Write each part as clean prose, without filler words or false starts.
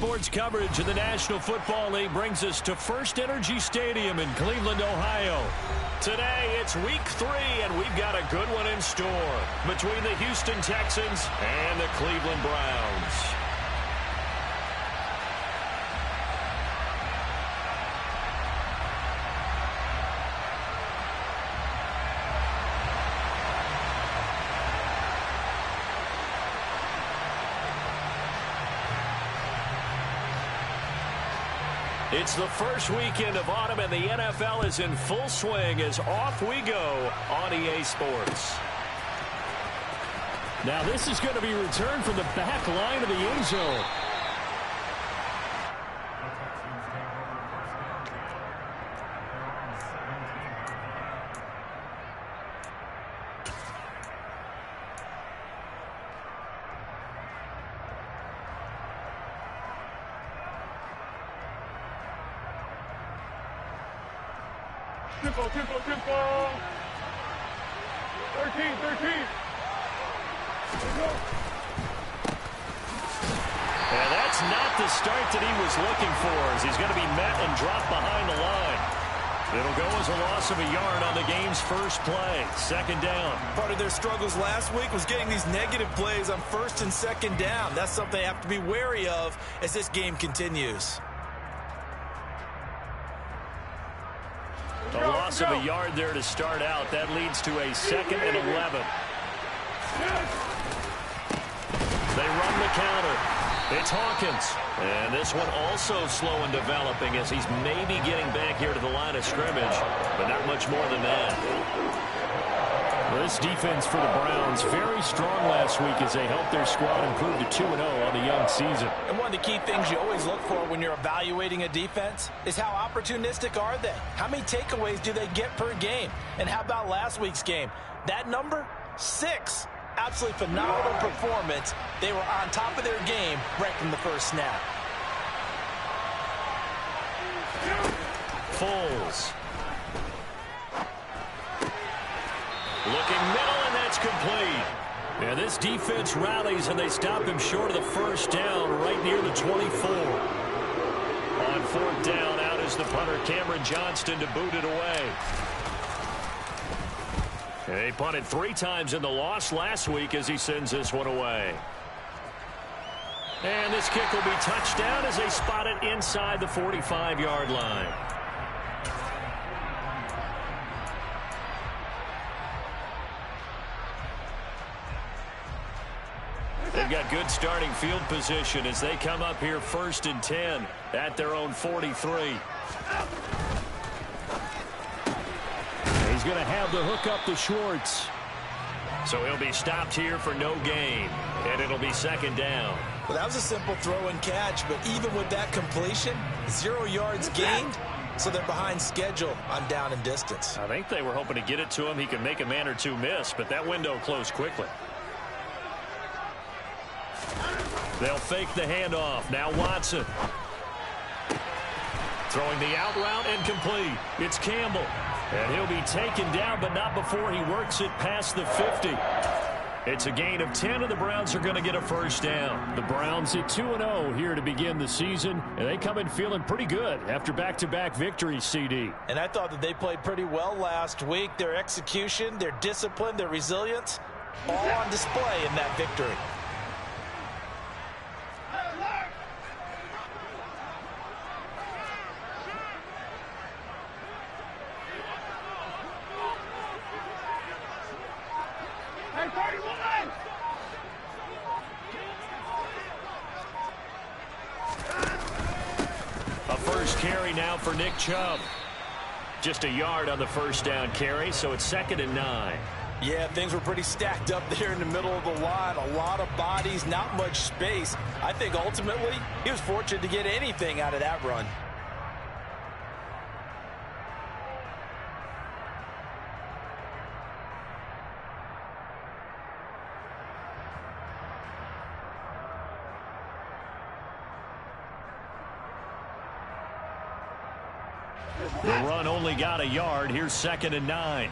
sports coverage of the National Football League brings us to First Energy Stadium in Cleveland, Ohio. Today, it's Week 3, and we've got a good one in store between the Houston Texans and the Cleveland Browns. It's the first weekend of autumn, and the NFL is in full swing as off we go on EA Sports. Now this is going to be returned from the back line of the end zone. Tempo. 13. And that's not the start that he was looking for, as he's going to be met and dropped behind the line. It'll go as a loss of a yard on the game's first play. Second down. Part of their struggles last week was getting these negative plays on first and second down. That's something they have to be wary of as this game continues. A loss of a yard there to start out. That leads to a 2nd and 11. They run the counter. It's Hawkins. And this one also slow in developing as he's maybe getting back here to the line of scrimmage, but not much more than that. This defense for the Browns very strong last week as they helped their squad improve to 2-0 on the young season. And one of the key things you always look for when you're evaluating a defense is how opportunistic are they? How many takeaways do they get per game? And how about last week's game? That number, 6. Absolutely phenomenal performance. They were on top of their game right from the first snap. Foles. Looking middle, and that's complete. And this defense rallies, and they stop him short of the first down right near the 24. On 4th down, out is the punter, Cameron Johnston, to boot it away. They punted 3 times in the loss last week as he sends this one away. And this kick will be touchdown as they spot it inside the 45-yard line. They've got good starting field position as they come up here 1st and 10 at their own 43. He's going to have the hook up to Schwartz. So he'll be stopped here for no gain, and it'll be 2nd down. Well, that was a simple throw and catch, but even with that completion, 0 yards gained, so they're behind schedule on down and distance. I think they were hoping to get it to him. He could make a man or two miss, but that window closed quickly. They'll fake the handoff. Now Watson. Throwing the out route and complete. It's Campbell. And he'll be taken down, but not before he works it past the 50. It's a gain of 10, and the Browns are going to get a first down. The Browns at 2-0 here to begin the season, and they come in feeling pretty good after back-to-back victories, CD. And I thought that they played pretty well last week. Their execution, their discipline, their resilience, all on display in that victory. A first carry now for Nick Chubb. Just a yard on the first down carry, so it's 2nd and 9. Yeah, things were pretty stacked up there in the middle of the line. A lot of bodies, not much space. I think ultimately he was fortunate to get anything out of that run. The run only got a yard. Here's 2nd and 9.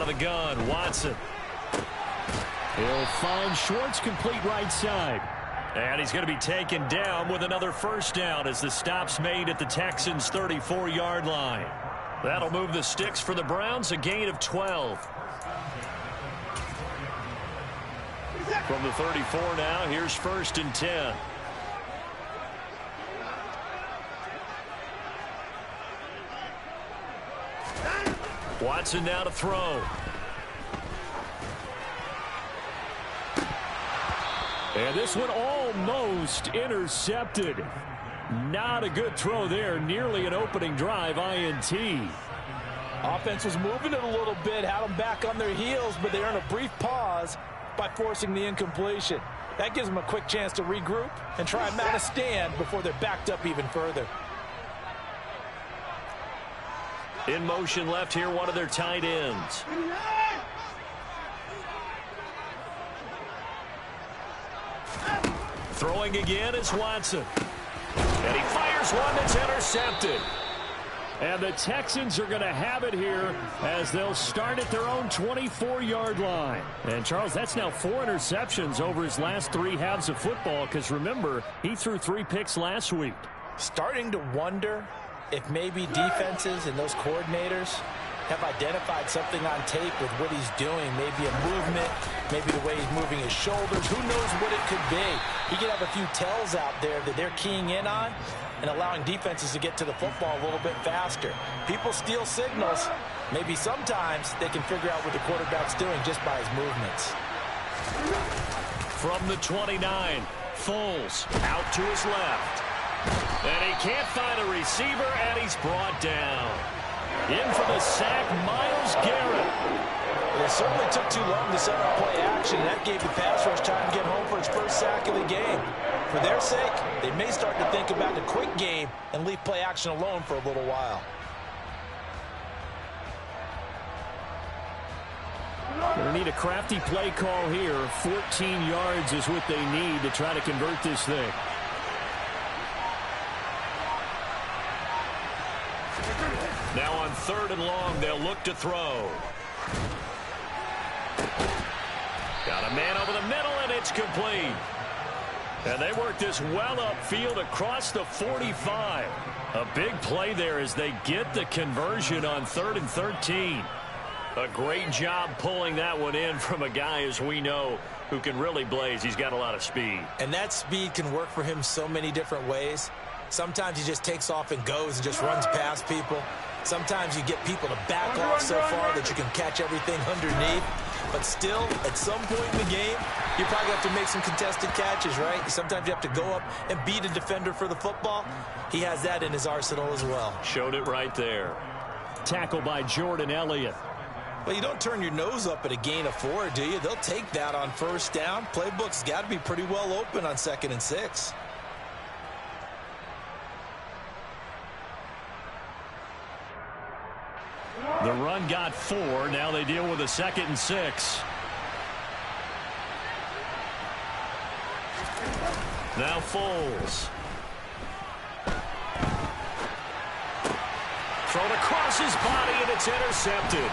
out of the gun. Watson. He'll find Schwartz complete right side. And he's going to be taken down with another first down as the stop's made at the Texans' 34-yard line. That'll move the sticks for the Browns, a gain of 12. From the 34 now, here's 1st and 10. Watson now to throw. And this one almost intercepted. Not a good throw there. Nearly an opening drive INT. Offense was moving it a little bit, had them back on their heels, but they earned a brief pause by forcing the incompletion. That gives them a quick chance to regroup and try and mount a stand before they're backed up even further. In motion left here, one of their tight ends. Throwing again is Watson. And he fires one that's intercepted. And the Texans are going to have it here as they'll start at their own 24-yard line. And, Charles, that's now 4 interceptions over his last 3 halves of football because, remember, he threw 3 picks last week. Starting to wonder if maybe defenses and those coordinators have identified something on tape with what he's doing. Maybe a movement, maybe the way he's moving his shoulders. Who knows what it could be? He could have a few tells out there that they're keying in on and allowing defenses to get to the football a little bit faster. People steal signals. Maybe sometimes they can figure out what the quarterback's doing just by his movements. From the 29, Foles out to his left. And he can't find a receiver, and he's brought down. In for the sack, Myles Garrett. It certainly took too long to set up play action. That gave the pass rush time to get home for his first sack of the game. For their sake, they may start to think about the quick game and leave play action alone for a little while. They need a crafty play call here. 14 yards is what they need to try to convert this thing. Now on 3rd and long, they'll look to throw. Got a man over the middle, and it's complete. And they work this well upfield across the 45. A big play there as they get the conversion on 3rd and 13. A great job pulling that one in from a guy, as we know, who can really blaze. He's got a lot of speed. And that speed can work for him so many different ways. Sometimes he just takes off and goes and just runs past people. Sometimes you get people to back off so far that you can catch everything underneath. But still, at some point in the game, you probably have to make some contested catches, right? Sometimes you have to go up and beat a defender for the football. He has that in his arsenal as well. Showed it right there. Tackle by Jordan Elliott. Well, you don't turn your nose up at a gain of 4, do you? They'll take that on 1st down. Playbook's got to be pretty well open on 2nd and 6. The run got 4. Now they deal with a 2nd and 6. Now Foles. Thrown across his body, and it's intercepted.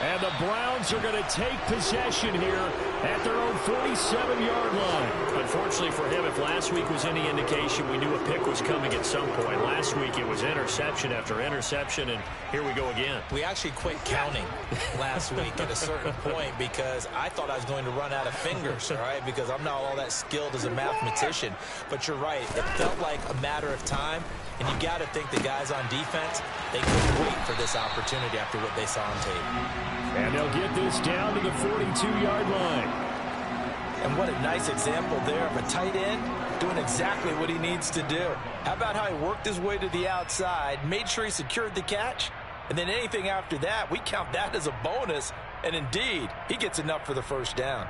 And the Browns are going to take possession here at their own 47-yard line. Unfortunately for him, if last week was any indication, we knew a pick was coming at some point. Last week it was interception after interception, and here we go again. We actually quit counting last week at a certain point because I thought I was going to run out of fingers, all right, because I'm not all that skilled as a mathematician. But you're right. It felt like a matter of time, and you got to think the guys on defense, they couldn't wait for this opportunity after what they saw on tape. And they'll get this down to the 42-yard line. And what a nice example there of a tight end doing exactly what he needs to do. How about how he worked his way to the outside, made sure he secured the catch, and then anything after that, we count that as a bonus. And indeed, he gets enough for the first down.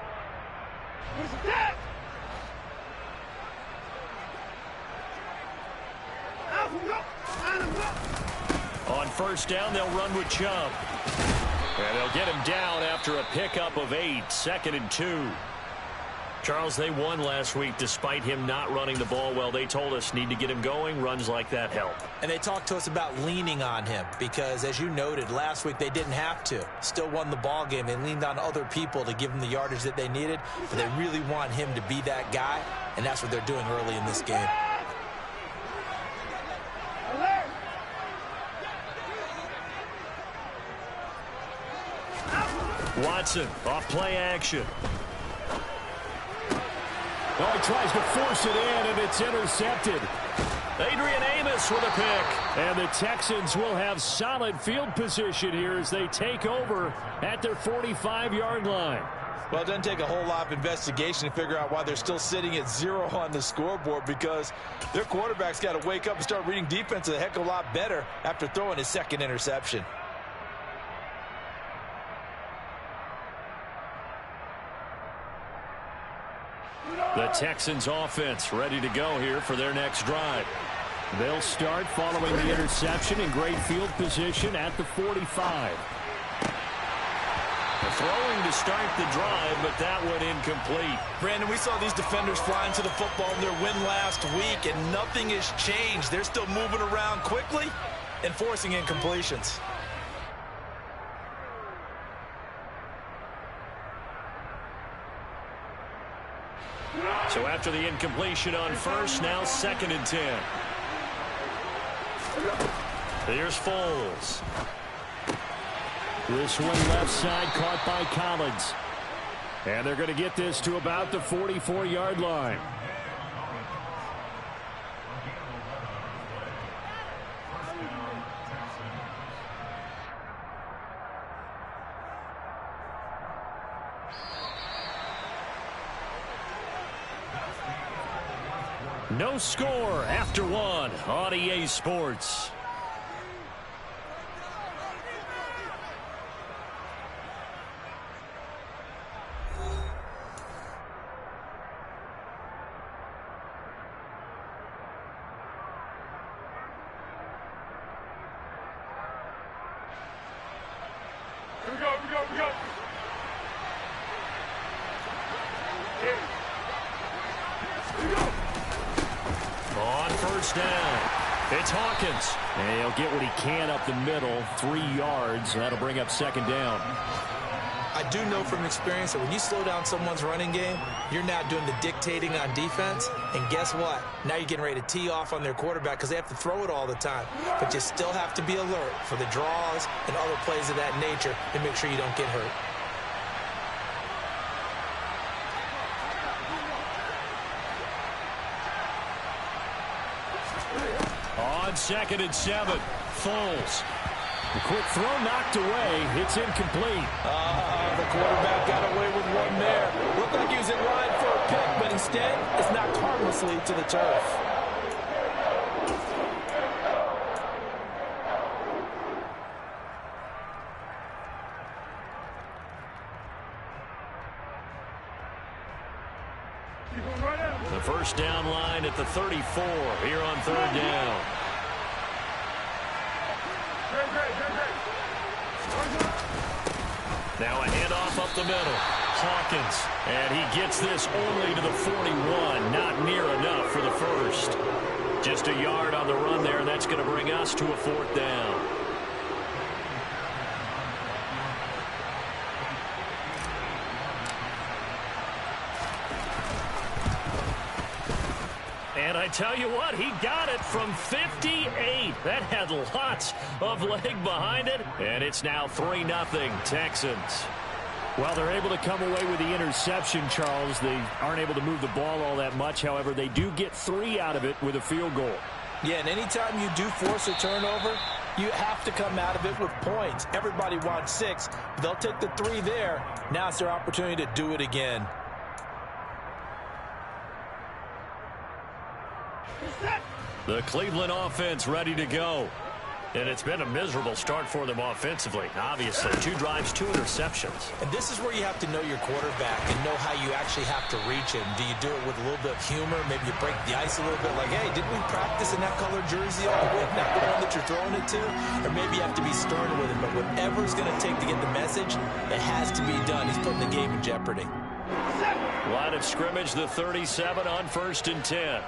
On 1st down, they'll run with Chubb. And they'll get him down after a pickup of 8. 2nd and 2. Charles, they won last week despite him not running the ball well. They told us need to get him going. Runs like that help. And they talked to us about leaning on him because, as you noted, last week they didn't have to. Still won the ball game. They leaned on other people to give them the yardage that they needed, but they really want him to be that guy, and that's what they're doing early in this game. Watson, off play action. Oh, he tries to force it in, and it's intercepted. Adrian Amos with a pick. And the Texans will have solid field position here as they take over at their 45-yard line. Well, it doesn't take a whole lot of investigation to figure out why they're still sitting at 0 on the scoreboard, because their quarterback's got to wake up and start reading defense a heck of a lot better after throwing his second interception. The Texans offense ready to go here for their next drive. They'll start following the interception in great field position at the 45. Throwing to start the drive, but that one incomplete. Brandon, we saw these defenders flying to the football in their win last week, and nothing has changed. They're still moving around quickly and forcing incompletions. So after the incompletion on first, now 2nd and 10. Here's Foles. This one left side caught by Collins. And they're going to get this to about the 44-yard line. No score after one on EA Sports. Here we go, here we go, here we go. On first down, it's Hawkins. And he'll get what he can up the middle, 3 yards. That'll bring up 2nd down. I do know from experience that when you slow down someone's running game, you're now doing the dictating on defense. And guess what? Now you're getting ready to tee off on their quarterback because they have to throw it all the time. But you still have to be alert for the draws and other plays of that nature to make sure you don't get hurt. On 2nd and 7, Foles. The quick throw knocked away. It's incomplete. The quarterback got away with one there. Looked like he was in line for a pick, but instead it's knocked harmlessly to the turf. The first down line at the 34 here on 3rd down. Now a handoff up the middle. Hawkins, and he gets this only to the 41. Not near enough for the first. Just a yard on the run there, and that's going to bring us to a 4th down. And I tell you what, he got it from 58. That had lots of leg behind it. And it's now 3-0 Texans. Well, they're able to come away with the interception, Charles. They aren't able to move the ball all that much. However, they do get 3 out of it with a field goal. Yeah, and anytime you do force a turnover, you have to come out of it with points. Everybody wants 6. They'll take the 3 there. Now it's their opportunity to do it again. The Cleveland offense ready to go. And it's been a miserable start for them offensively. Obviously, 2 drives, 2 interceptions. And this is where you have to know your quarterback and know how you actually have to reach him. Do you do it with a little bit of humor? Maybe you break the ice a little bit like, hey, didn't we practice in that colored jersey all week? Not the one that you're throwing it to? Or maybe you have to be stern with him. But whatever it's going to take to get the message, it has to be done. He's putting the game in jeopardy. Line of scrimmage, the 37 on 1st and 10.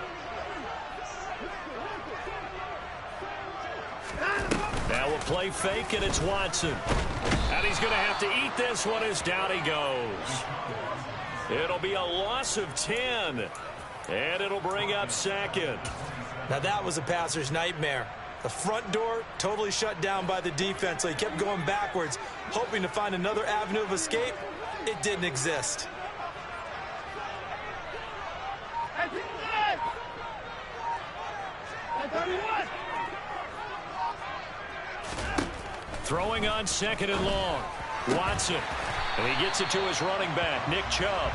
Now we'll play fake, and it's Watson. And he's going to have to eat this one as down he goes. It'll be a loss of 10. And it'll bring up 2nd. Now that was a passer's nightmare. The front door totally shut down by the defense, so he kept going backwards, hoping to find another avenue of escape. It didn't exist. Throwing on 2nd and long. Watson. And he gets it to his running back, Nick Chubb.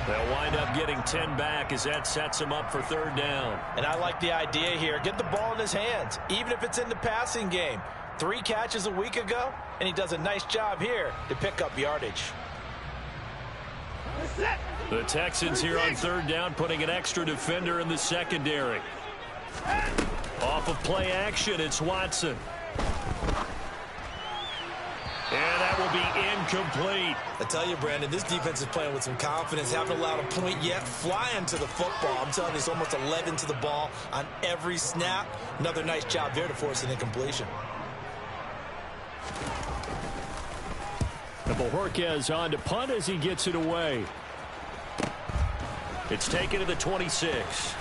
They'll wind up getting 10 back as that sets him up for 3rd down. And I like the idea here. Get the ball in his hands, even if it's in the passing game. 3 catches a week ago, and he does a nice job here to pick up yardage. The Texans here on 3rd down, putting an extra defender in the secondary. Off of play action, it's Watson. And that will be incomplete. I tell you, Brandon, this defense is playing with some confidence. Haven't allowed a point yet. Flying to the football. I'm telling you, it's almost 11 to the ball on every snap. Another nice job there to force an incompletion. The Bojorquez on to punt as he gets it away. It's taken to the 26.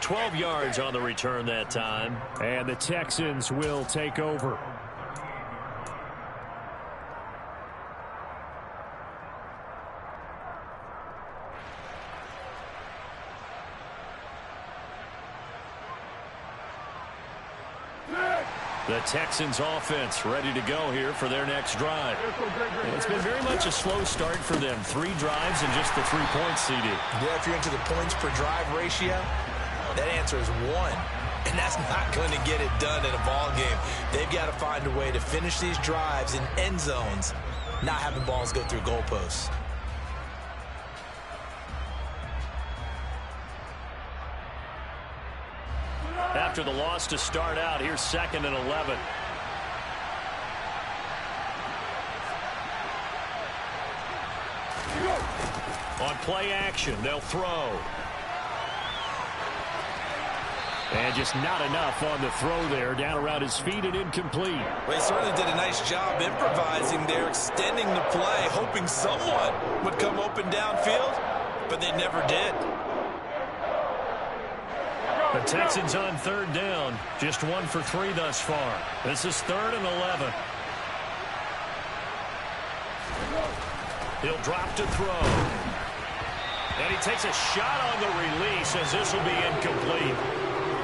12 yards on the return that time. And the Texans will take over. The Texans offense ready to go here for their next drive. It's been very much a slow start for them. 3 drives and just the 3 points, CD. Yeah, if you're into the points per drive ratio, that answer is 1. And that's not going to get it done in a ball game. They've got to find a way to finish these drives in end zones, not having balls go through goalposts. After the loss to start out, here's 2nd and 11. On play action, they'll throw. And just not enough on the throw there. Down around his feet and incomplete. Well, he certainly did a nice job improvising there, extending the play, hoping someone would come open downfield, but they never did. The Texans on 3rd down. Just 1 for 3 thus far. This is 3rd and 11. He'll drop to throw. And he takes a shot on the release as this will be incomplete.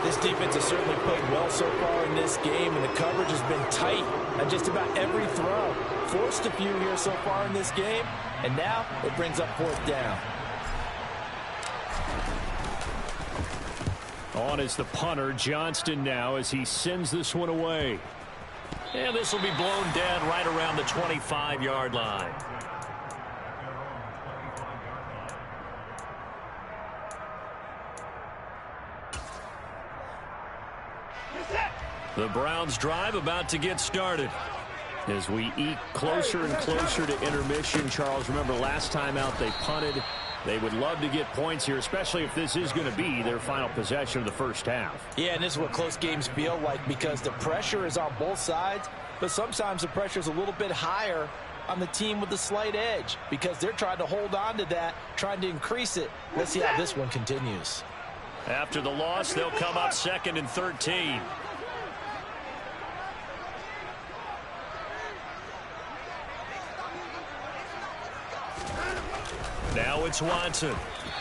This defense has certainly played well so far in this game, and the coverage has been tight on just about every throw. Forced a few here so far in this game, and now it brings up 4th down. On is the punter, Johnston, now as he sends this one away. And this will be blown dead right around the 25-yard line. The Browns drive about to get started. As we eke closer and closer to intermission, Charles, remember last time out they punted. They would love to get points here, especially if this is going to be their final possession of the first half. Yeah, and this is what close games feel like because the pressure is on both sides, but sometimes the pressure is a little bit higher on the team with the slight edge because they're trying to hold on to that, trying to increase it. Let's see how this one continues. After the loss, they'll come up 2nd and 13. Now it's Watson.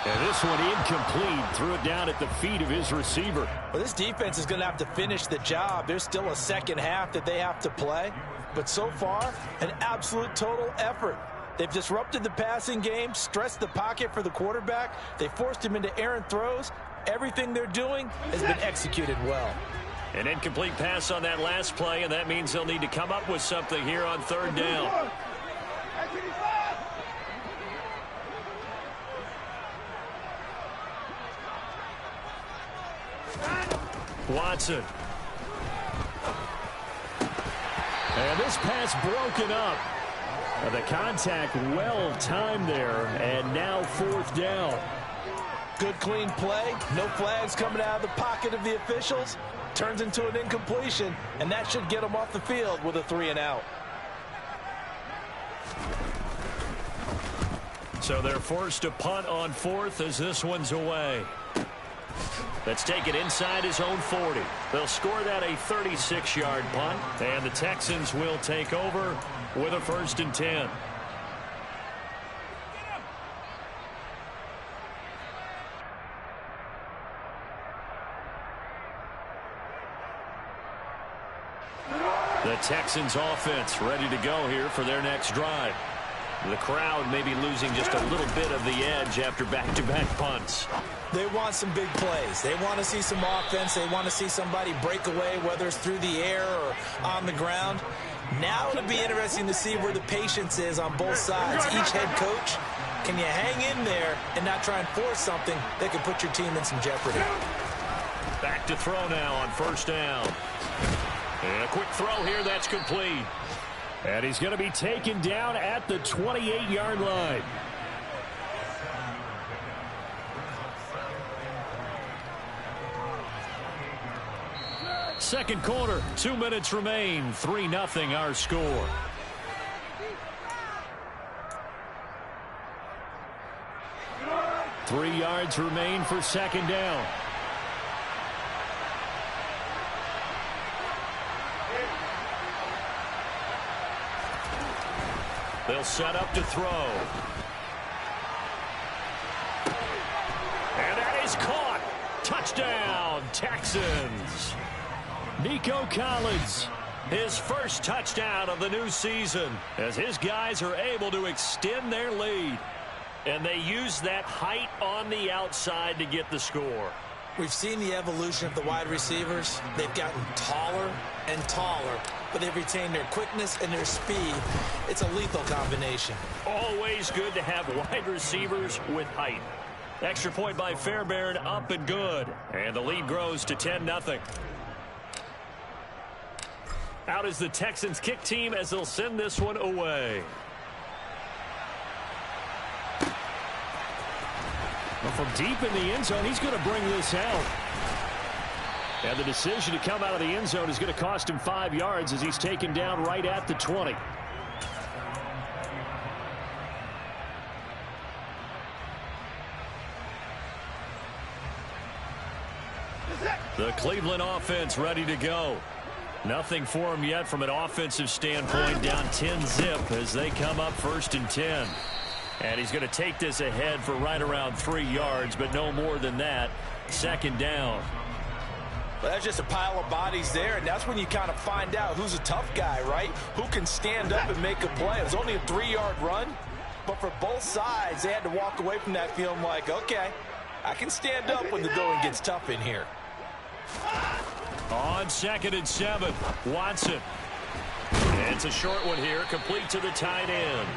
And this one incomplete. Threw it down at the feet of his receiver. Well, this defense is going to have to finish the job. There's still a second half that they have to play. But so far, an absolute total effort. They've disrupted the passing game, stressed the pocket for the quarterback. They forced him into errant throws. Everything they're doing has been executed well. An incomplete pass on that last play, and that means they'll need to come up with something here on 3rd down. Watson. And this pass broken up. The contact well timed there, and now 4th down. Good clean play. No flags coming out of the pocket of the officials. Turns into an incompletion, and that should get them off the field with a 3 and out. So they're forced to punt on 4th as this one's away. Let's take it inside his own 40. They'll score that a 36-yard punt, and the Texans will take over with a 1st and 10. The Texans offense ready to go here for their next drive. The crowd may be losing just a little bit of the edge after back-to-back punts. They want some big plays. They want to see some offense. They want to see somebody break away, whether it's through the air or on the ground. Now it'll be interesting to see where the patience is on both sides. Each head coach, can you hang in there and not try and force something that could put your team in some jeopardy? Back to throw now on 1st down. And a quick throw here, that's complete. And he's going to be taken down at the 28-yard line. Second quarter, 2 minutes remain. 3-0 our score. Three yards remain for 2nd down. They'll set up to throw. And that is caught. Touchdown, Texans. Nico Collins, his first touchdown of the new season, as his guys are able to extend their lead. And they use that height on the outside to get the score. We've seen the evolution of the wide receivers. They've gotten taller and taller, but they've retained their quickness and their speed. It's a lethal combination. Always good to have wide receivers with height. Extra point by Fairbairn, up and good. And the lead grows to 10-0. Out is the Texans kick team as they'll send this one away. Well, from deep in the end zone, he's going to bring this out. And the decision to come out of the end zone is going to cost him 5 yards as he's taken down right at the 20. The Cleveland offense ready to go. Nothing for him yet from an offensive standpoint, down 10-zip as they come up 1st and 10. And he's going to take this ahead for right around 3 yards, but no more than that. 2nd down. Well, that's just a pile of bodies there, and that's when you kind of find out who's a tough guy, right? Who can stand up and make a play. It was only a 3-yard run, but for both sides, they had to walk away from that feeling like, okay, I can stand up when the going gets tough in here. On 2nd and 7, Watson. And it's a short one here, complete to the tight end.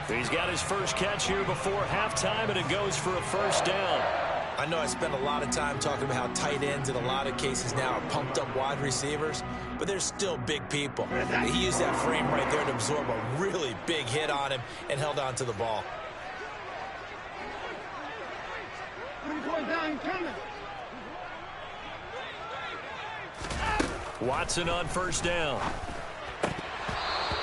He's got his first catch here before halftime, and it goes for a 1st down. I know I spent a lot of time talking about how tight ends in a lot of cases now are pumped up wide receivers, but they're still big people. He used that frame right there to absorb a really big hit on him and held on to the ball. Watson on 1st down.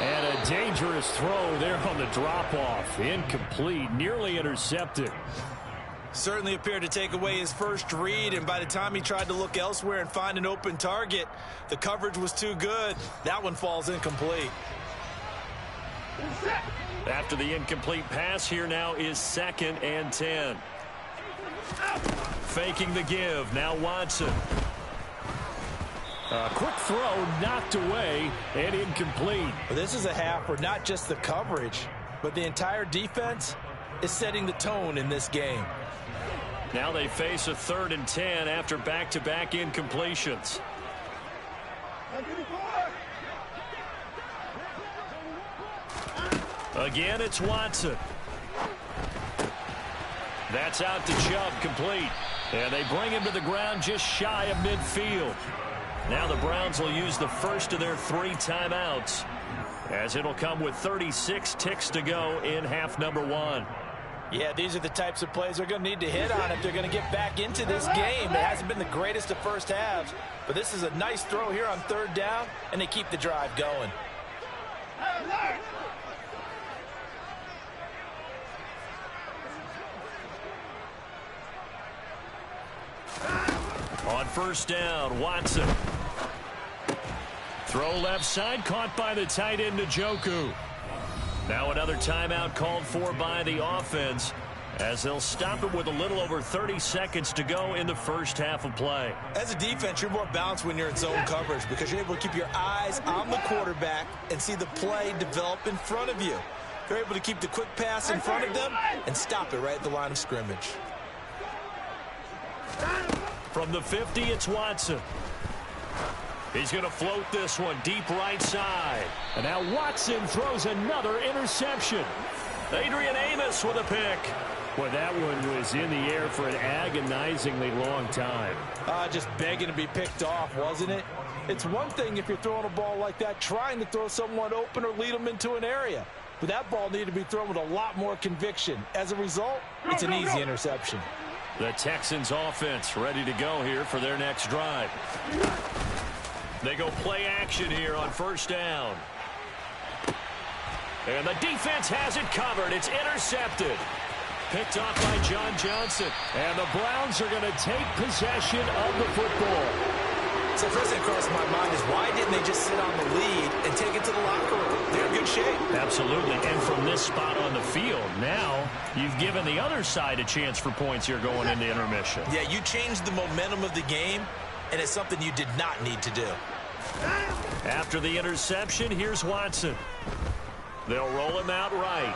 And a dangerous throw there on the drop-off. Incomplete, nearly intercepted. Certainly appeared to take away his first read, and by the time he tried to look elsewhere and find an open target, the coverage was too good. That one falls incomplete. After the incomplete pass, here now is 2nd and 10. Faking the give, now Watson. A quick throw knocked away and incomplete. This is a half where not just the coverage, but the entire defense is setting the tone in this game. Now they face a 3rd and 10 after back-to-back incompletions. Again, it's Watson. That's out to Chubb, complete. And they bring him to the ground just shy of midfield. Now the Browns will use the first of their 3 timeouts. as it'll come with 36 ticks to go in half number 1. Yeah, these are the types of plays they're going to need to hit on if they're going to get back into this game. It hasn't been the greatest of first halves, but this is a nice throw here on 3rd down, and they keep the drive going. On 1st down, Watson. Throw left side, caught by the tight end, Njoku. Now another timeout called for by the offense, as they'll stop it with a little over 30 seconds to go in the first half of play. As a defense, you're more balanced when you're in zone coverage because you're able to keep your eyes on the quarterback and see the play develop in front of you. You're able to keep the quick pass in front of them and stop it right at the line of scrimmage. From the 50, it's Watson. He's going to float this one deep right side. And now Watson throws another interception. Adrian Amos with a pick. Well, that one was in the air for an agonizingly long time. Just begging to be picked off, wasn't it? It's one thing if you're throwing a ball like that, trying to throw someone open or lead them into an area. But that ball needed to be thrown with a lot more conviction. As a result, it's an easy interception. The Texans offense ready to go here for their next drive. They go play action here on 1st down. And the defense has it covered. It's intercepted. Picked off by John Johnson. And the Browns are going to take possession of the football. So first thing across my mind is why didn't they just sit on the lead and take it to the locker room? They're in good shape. Absolutely. And from this spot on the field, now you've given the other side a chance for points here going into intermission. Yeah, you changed the momentum of the game, and it's something you did not need to do. After the interception, here's Watson. They'll roll him out right.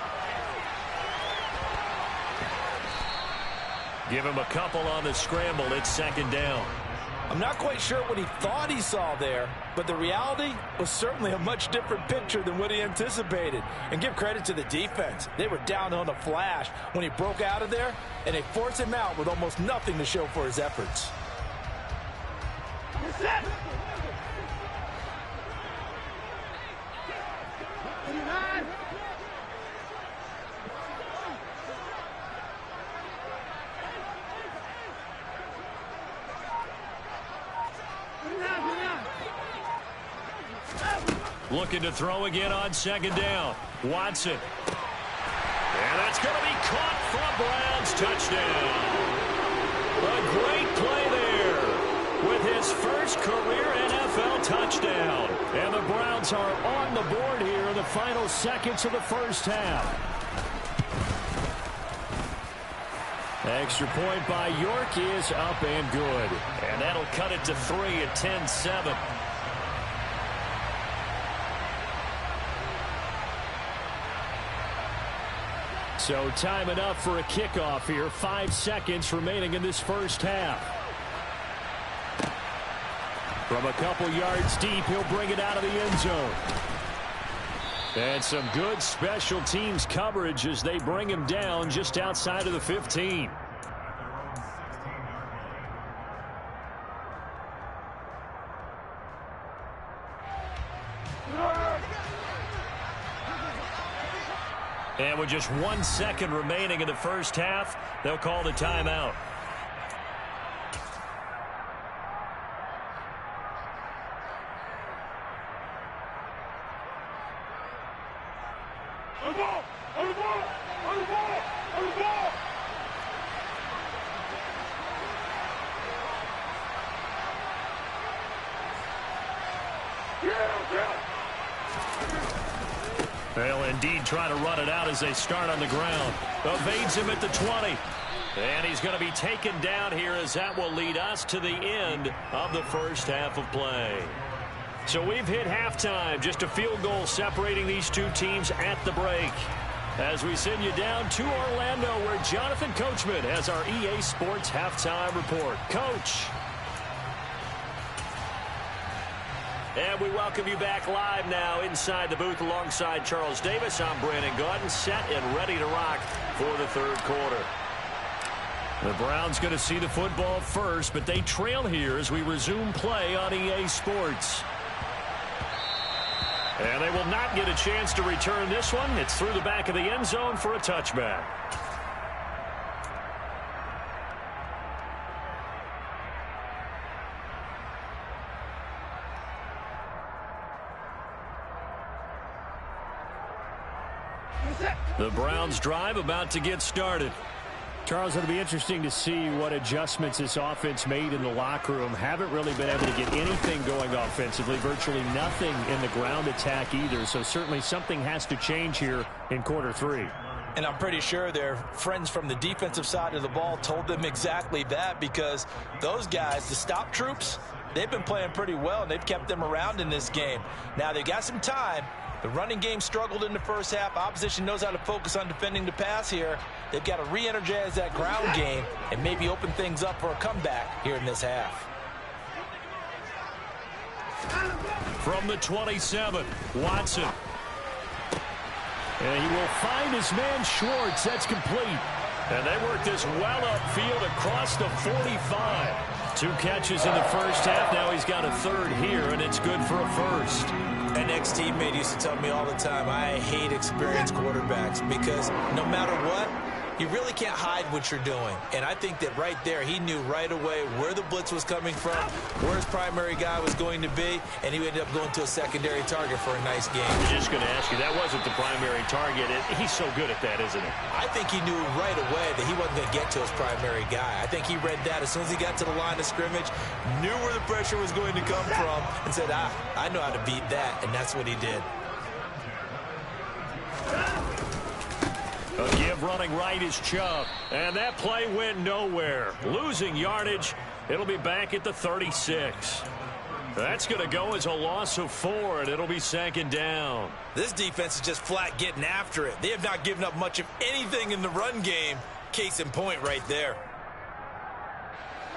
Give him a couple on the scramble. It's 2nd down. I'm not quite sure what he thought he saw there, but the reality was certainly a much different picture than what he anticipated. And give credit to the defense. They were down on a flash when he broke out of there, and they forced him out with almost nothing to show for his efforts. Looking to throw again on 2nd down. Watson. And that's going to be caught for a Browns touchdown. A great play there with his first career NFL touchdown. And the Browns are on the board here in the final seconds of the first half. Extra point by York is up and good. And that'll cut it to 3 at 10-7. So time enough for a kickoff here. 5 seconds remaining in this first half. From a couple yards deep, he'll bring it out of the end zone. And some good special teams coverage as they bring him down just outside of the 15. And with just 1 second remaining in the first half, they'll call the timeout. On the ball! On the ball! On the ball! On the ball! They'll indeed try to run it out as they start on the ground. Evades him at the 20. And he's going to be taken down here as that will lead us to the end of the first half of play. So we've hit halftime. Just a field goal separating these two teams at the break. As we send you down to Orlando, where Jonathan Coachman has our EA Sports halftime report. Coach. And we welcome you back live now inside the booth alongside Charles Davis. I'm Brandon Gaudin, set and ready to rock for the third quarter. The Browns going to see the football first, but they trail here as we resume play on EA Sports. And they will not get a chance to return this one. It's through the back of the end zone for a touchback. The Browns drive about to get started. Charles, it'll be interesting to see what adjustments this offense made in the locker room. Haven't really been able to get anything going offensively, virtually nothing in the ground attack either. So certainly something has to change here in quarter three. And I'm pretty sure their friends from the defensive side of the ball told them exactly that, because those guys, the stop troops, they've been playing pretty well, and they've kept them around in this game. Now they've got some time. The running game struggled in the first half. Opposition knows how to focus on defending the pass here. They've got to re-energize that ground game and maybe open things up for a comeback here in this half. From the 27, Watson. And he will find his man Schwartz. That's complete. And they work this well upfield across the 45. 2 catches in the first half. Now he's got a third here, and it's good for a first. An ex-teammate used to tell me all the time, I hate experienced quarterbacks, because no matter what, you really can't hide what you're doing. And I think that right there, he knew right away where the blitz was coming from, where his primary guy was going to be, and he ended up going to a secondary target for a nice game. I was just going to ask you, that wasn't the primary target. He's so good at that, isn't he? I think he knew right away that he wasn't going to get to his primary guy. I think he read that as soon as he got to the line of scrimmage, knew where the pressure was going to come from, and said, I know how to beat that, and that's what he did. A give running right is Chubb. And that play went nowhere. Losing yardage. It'll be back at the 36. That's going to go as a loss of 4, and it'll be second down. This defense is just flat getting after it. They have not given up much of anything in the run game. Case in point right there.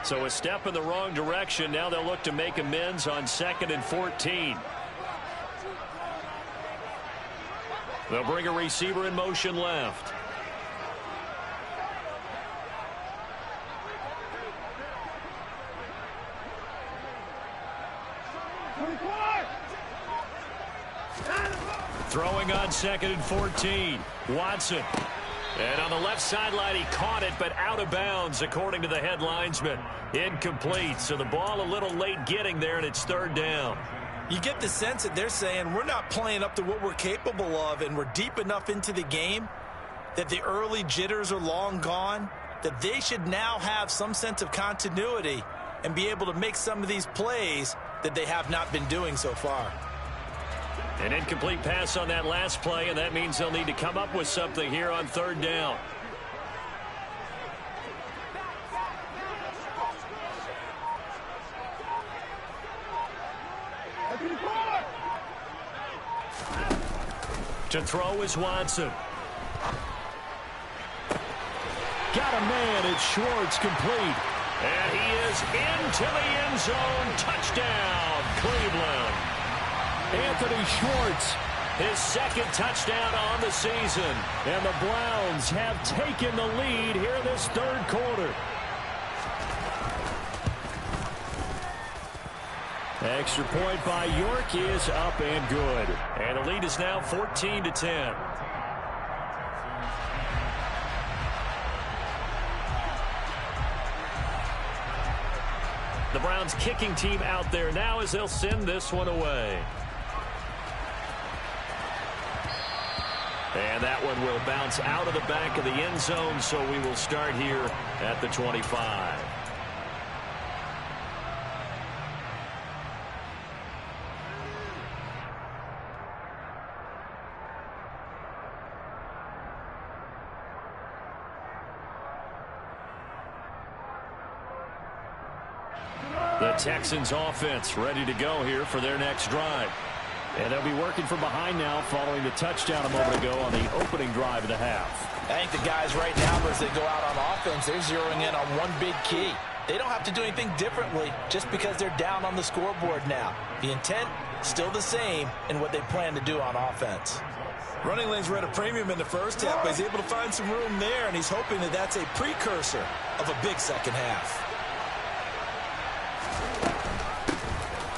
So a step in the wrong direction. Now they'll look to make amends on 2nd and 14. They'll bring a receiver in motion left. Throwing on 2nd and 14. Watson. And on the left sideline, he caught it, but out of bounds, according to the head linesman. Incomplete. So the ball a little late getting there, and it's 3rd down. You get the sense that they're saying we're not playing up to what we're capable of, and we're deep enough into the game that the early jitters are long gone, that they should now have some sense of continuity and be able to make some of these plays that they have not been doing so far. An incomplete pass on that last play, and that means they'll need to come up with something here on 3rd down. To throw is Watson. Got a man. It's Schwartz, complete. And he is into the end zone. Touchdown, Cleveland. Anthony Schwartz, his 2nd touchdown on the season. And the Browns have taken the lead here in this 3rd quarter. Extra point by York is up and good. And the lead is now 14-10. The Browns kicking team out there now as they'll send this one away. And that one will bounce out of the back of the end zone, so we will start here at the 25. The Texans offense ready to go here for their next drive. And they'll be working from behind now following the touchdown a moment ago on the opening drive of the half. I think the guys right now, as they go out on offense, they're zeroing in on one big key. They don't have to do anything differently just because they're down on the scoreboard now. The intent, still the same in what they plan to do on offense. Running lanes were at a premium in the first half, but he's able to find some room there, and he's hoping that that's a precursor of a big second half.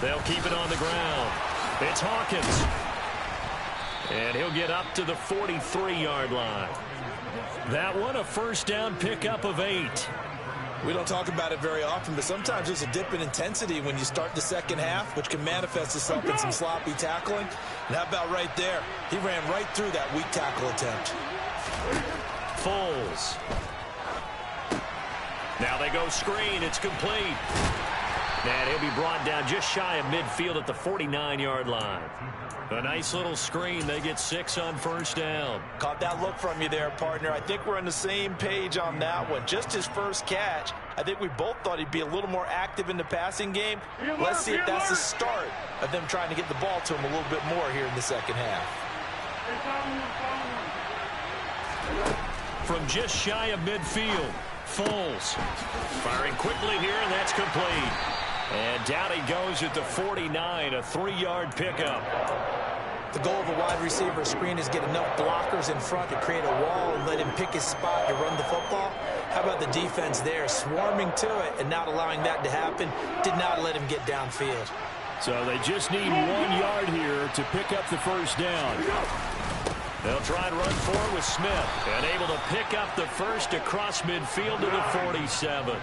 They'll keep it on the ground. It's Hawkins. And he'll get up to the 43-yard line. That one, a first down pickup of 8. We don't talk about it very often, but sometimes there's a dip in intensity when you start the second half, which can manifest itself in some sloppy tackling. And how about right there? He ran right through that weak tackle attempt. Foles. Now they go screen. It's complete. And he'll be brought down just shy of midfield at the 49-yard line. A nice little screen. They get 6 on first down. Caught that look from you there, partner. I think we're on the same page on that one. Just his first catch. I think we both thought he'd be a little more active in the passing game. Let's see if that's the start of them trying to get the ball to him a little bit more here in the second half. From just shy of midfield, Foles firing quickly here, and that's complete. And down he goes at the 49, a 3-yard pickup. The goal of a wide receiver screen is get enough blockers in front to create a wall and let him pick his spot to run the football. How about the defense there, swarming to it and not allowing that to happen? Did not let him get downfield. So they just need 1 yard here to pick up the first down. They'll try and run forward with Smith, and able to pick up the first across midfield to the 47.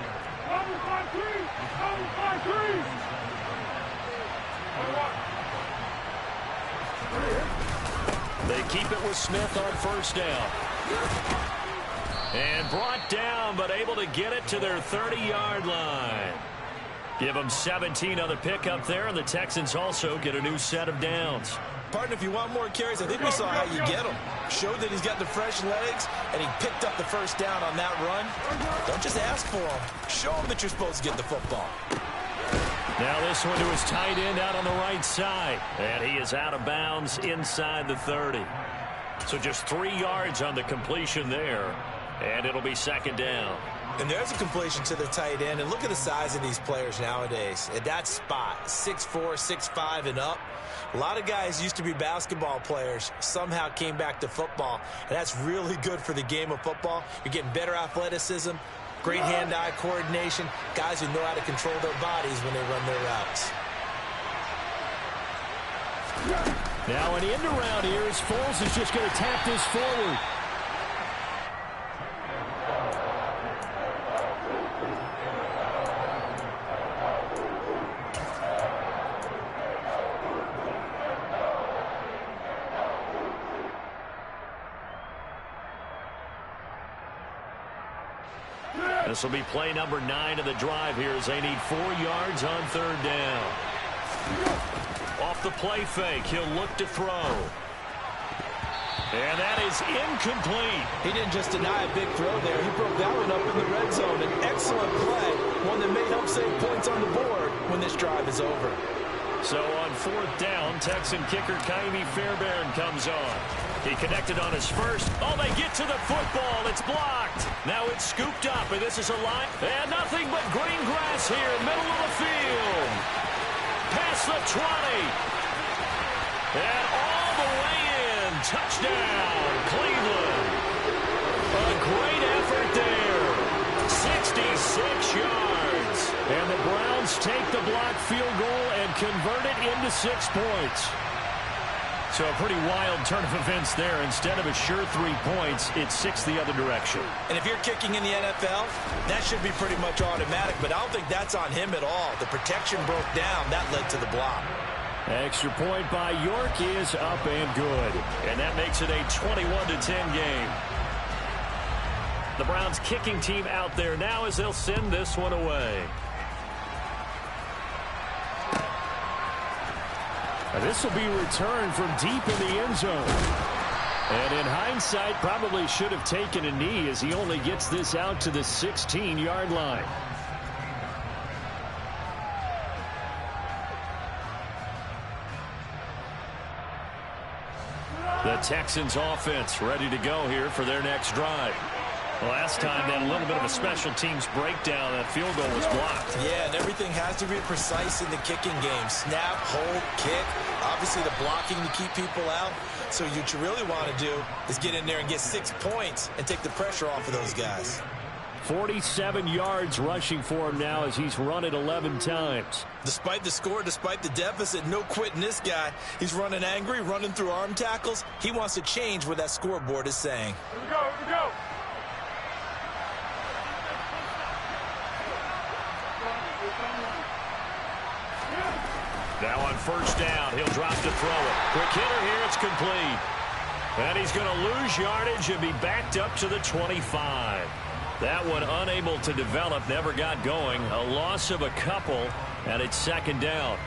They keep it with Smith on first down. And brought down, but able to get it to their 30-yard line. Give them 17 on the pickup there, and the Texans also get a new set of downs. Partner, if you want more carries, I think we saw how you get them. Showed that he's got the fresh legs, and he picked up the first down on that run. Don't just ask for them. Show him that you're supposed to get the football. Now this one to his tight end out on the right side. And he is out of bounds inside the 30. So just 3 yards on the completion there. And it'll be second down. And there's a completion to the tight end. And look at the size of these players nowadays. At that spot, 6'4", 6'5", and up. A lot of guys used to be basketball players, somehow came back to football. And that's really good for the game of football. You're getting better athleticism, great hand-eye coordination, guys who know how to control their bodies when they run their routes. Now an end around here as Foles is just going to tap this forward. This will be play number 9 of the drive here as they need 4 yards on third down. Off the play fake, he'll look to throw. And that is incomplete. He didn't just deny a big throw there. He broke that one up in the red zone. An excellent play, one that may help save points on the board when this drive is over. So on fourth down, Texan kicker Kaimi Fairbairn comes on. He connected on his first. Oh, they get to the football. It's blocked. Now it's scooped up, and this is a line. And nothing but green grass here, middle of the field. Past the 20. And all the way in. Touchdown, Cleveland. A great effort there. 66 yards. And the Browns take the blocked field goal and convert it into 6 points. So a pretty wild turn of events there. Instead of a sure 3 points, it's 6 the other direction. And if you're kicking in the NFL, that should be pretty much automatic, but I don't think that's on him at all. The protection broke down. That led to the block. Extra point by York is up and good. And that makes it a 21-10 game. The Browns kicking team out there now as they'll send this one away. This will be returned from deep in the end zone. And in hindsight, probably should have taken a knee as he only gets this out to the 16-yard line. The Texans offense ready to go here for their next drive. Last time, that a little bit of a special teams breakdown. That field goal was blocked. Yeah, and everything has to be precise in the kicking game. Snap, hold, kick. Obviously, the blocking to keep people out. So what you really want to do is get in there and get 6 points and take the pressure off of those guys. 47 yards rushing for him now as he's run it 11 times. Despite the score, despite the deficit, no quitting this guy. He's running angry, running through arm tackles. He wants to change what that scoreboard is saying. Here we go, here we go. Now on first down, he'll drop to throw it. Quick hitter here, it's complete. And he's going to lose yardage and be backed up to the 25. That one unable to develop, never got going. A loss of a couple, and it's second down.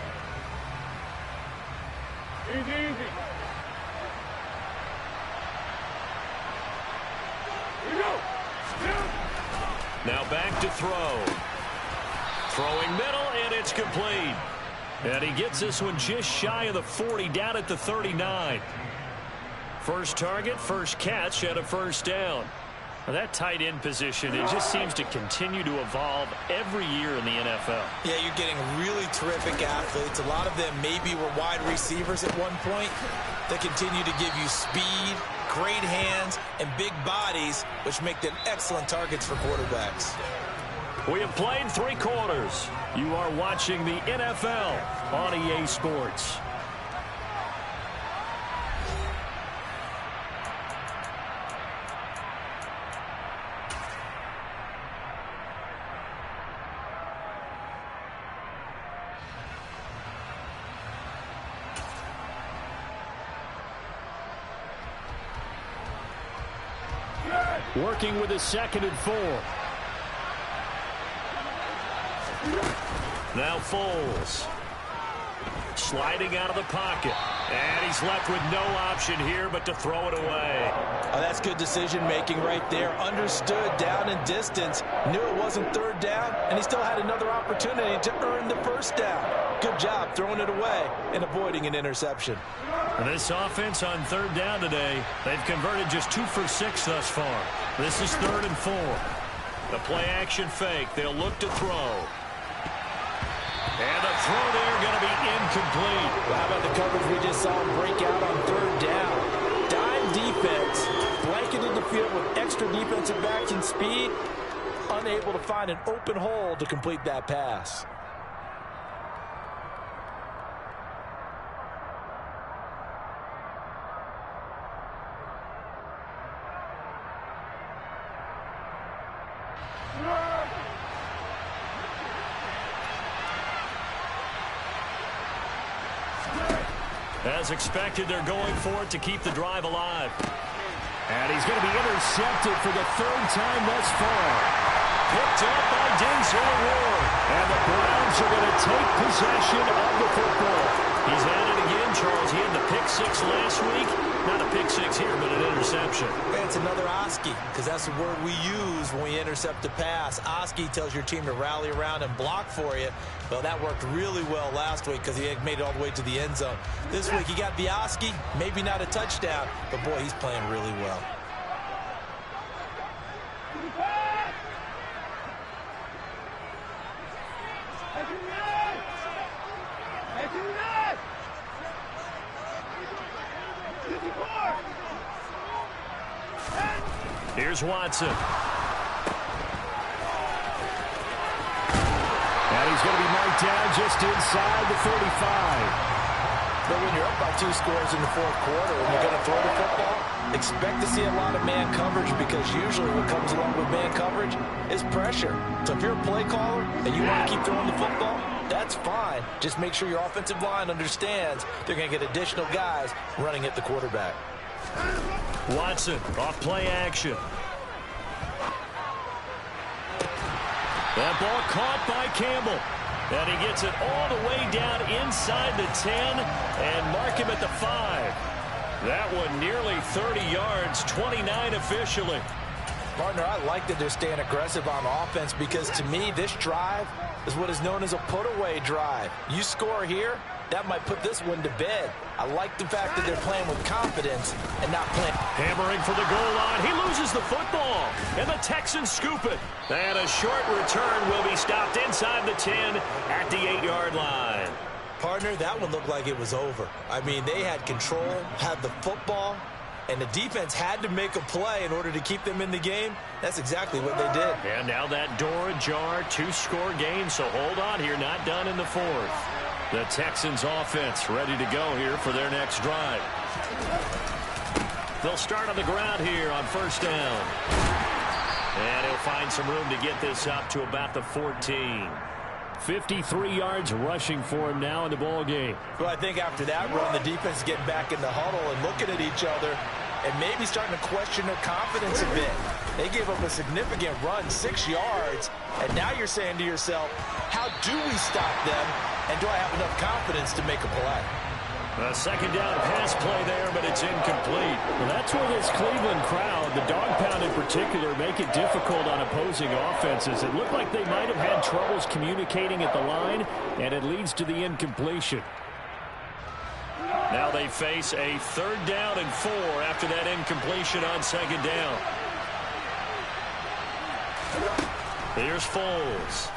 Easy, easy. Here we go. Now back to throw. Throwing middle, and it's complete. And he gets this one just shy of the 40, down at the 39. First target, first catch, and a first down. Now that tight end position, it just seems to continue to evolve every year in the NFL. Yeah, you're getting really terrific athletes. A lot of them maybe were wide receivers at one point. They continue to give you speed, great hands, and big bodies, which make them excellent targets for quarterbacks. We have played 3 quarters. You are watching the NFL on EA Sports. Working with a 2nd and 4. Now Foles. Sliding out of the pocket. And he's left with no option here but to throw it away. Oh, that's good decision-making right there. Understood down and distance. Knew it wasn't third down, and he still had another opportunity to earn the first down. Good job throwing it away and avoiding an interception. And this offense on third down today, they've converted just 2 for 6 thus far. This is 3rd and 4. The play-action fake. They'll look to throw. And the throw there going to be incomplete. Well, how about the coverage we just saw break out on third down? Dime defense, blanketed the field with extra defensive backs and speed, unable to find an open hole to complete that pass. As expected, they're going for it to keep the drive alive. And he's going to be intercepted for the 3rd time thus far. Picked up by Denzel Ward. And the Browns are going to take possession of the football. He's had it again, Charles. He had the pick 6 last week. Not a pick 6 here, but an interception. It's another Oski, because that's the word we use when we intercept a pass. Oski tells your team to rally around and block for you. Well, that worked really well last week because he had made it all the way to the end zone. This week he got the Oski, maybe not a touchdown, but boy, he's playing really well. Here's Watson. And he's going to be marked down just inside the 35. But when you're up by 2 scores in the 4th quarter and you're going to throw the football, expect to see a lot of man coverage, because usually what comes along with man coverage is pressure. So if you're a play caller and you want to keep throwing the football, that's fine. Just make sure your offensive line understands they're going to get additional guys running at the quarterback. Watson off play action. That ball caught by Campbell. And he gets it all the way down inside the 10 and mark him at the 5. That one nearly 30 yards, 29 officially. Partner, I like that they're staying aggressive on offense, because to me this drive is what is known as a put-away drive. You score here, that might put this one to bed. I like the fact that they're playing with confidence and not playing. Hammering for the goal line. He loses the football, and the Texans scoop it. And a short return will be stopped inside the 10 at the 8-yard line. Partner, that one looked like it was over. I mean, they had control, had the football, and the defense had to make a play in order to keep them in the game. That's exactly what they did. And now that door ajar, 2-score game, so hold on here, not done in the fourth. The Texans offense ready to go here for their next drive. They'll start on the ground here on first down. And he'll find some room to get this up to about the 14. 53 yards rushing for him now in the ball game. Well, I think after that run, the defense is getting back in the huddle and looking at each other and maybe starting to question their confidence a bit. They gave up a significant run, 6 yards, and now you're saying to yourself, how do we stop them, and do I have enough confidence to make a play? A second down pass play there, but it's incomplete. Well, that's where this Cleveland crowd, the dog pound in particular, make it difficult on opposing offenses. It looked like they might have had troubles communicating at the line, and it leads to the incompletion. Now they face a 3rd down and 4 after that incompletion on second down. Here's Foles.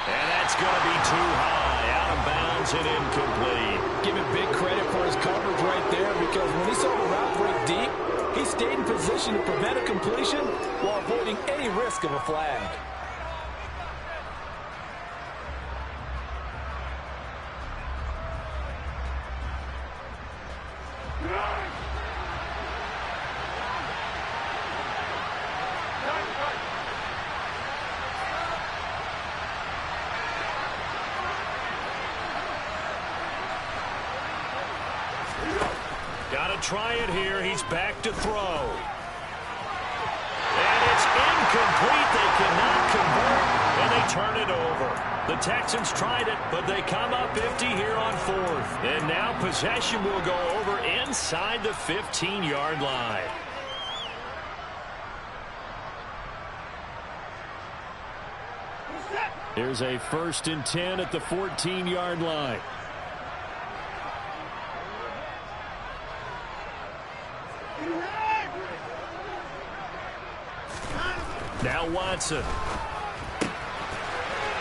And that's going to be too high, out of bounds and incomplete. Give him big credit for his coverage right there, because when he saw the route break deep, he stayed in position to prevent a completion while avoiding any risk of a flag. Try it here. He's back to throw. And it's incomplete. They cannot convert, and they turn it over. The Texans tried it, but they come up empty here on 4th. And now possession will go over inside the 15-yard line. Here's a 1st and 10 at the 14-yard line. Now Watson.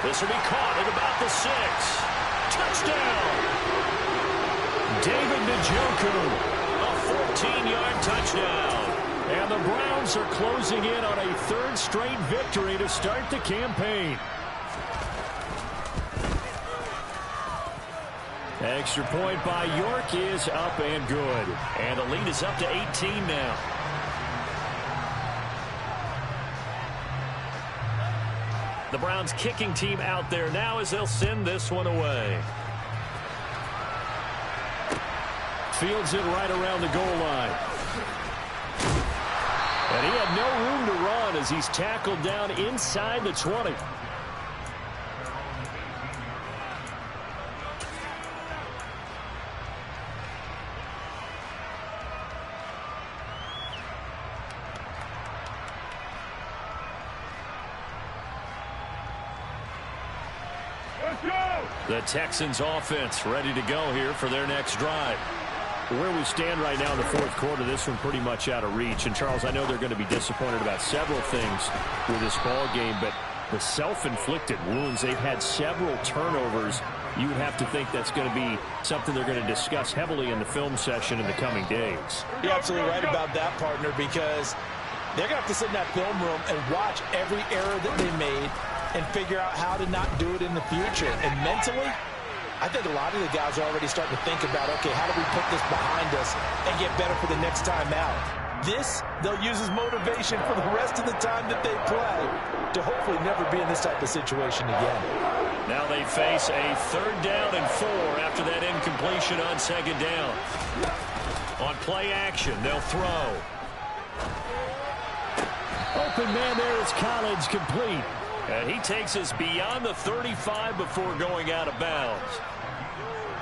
This will be caught at about the 6. Touchdown! David Njoku, a 14-yard touchdown. And the Browns are closing in on a 3rd straight victory to start the campaign. Extra point by York is up and good. And the lead is up to 18 now. The Browns kicking team out there now as they'll send this one away. Fields it right around the goal line. And he had no room to run as he's tackled down inside the 20. The Texans offense ready to go here for their next drive. Where we stand right now in the 4th quarter, this one pretty much out of reach. And, Charles, I know they're going to be disappointed about several things with this ball game, but the self-inflicted wounds, they've had several turnovers. You would have to think that's going to be something they're going to discuss heavily in the film session in the coming days. You're absolutely right about that, partner, because they're going to have to sit in that film room and watch every error that they made and figure out how to not do it in the future. And mentally, I think a lot of the guys are already starting to think about, okay, how do we put this behind us and get better for the next time out? This, they'll use as motivation for the rest of the time that they play to hopefully never be in this type of situation again. Now they face a 3rd down and 4 after that incompletion on second down. On play action, they'll throw. Open man there is Collins, complete. And he takes us beyond the 35 before going out of bounds.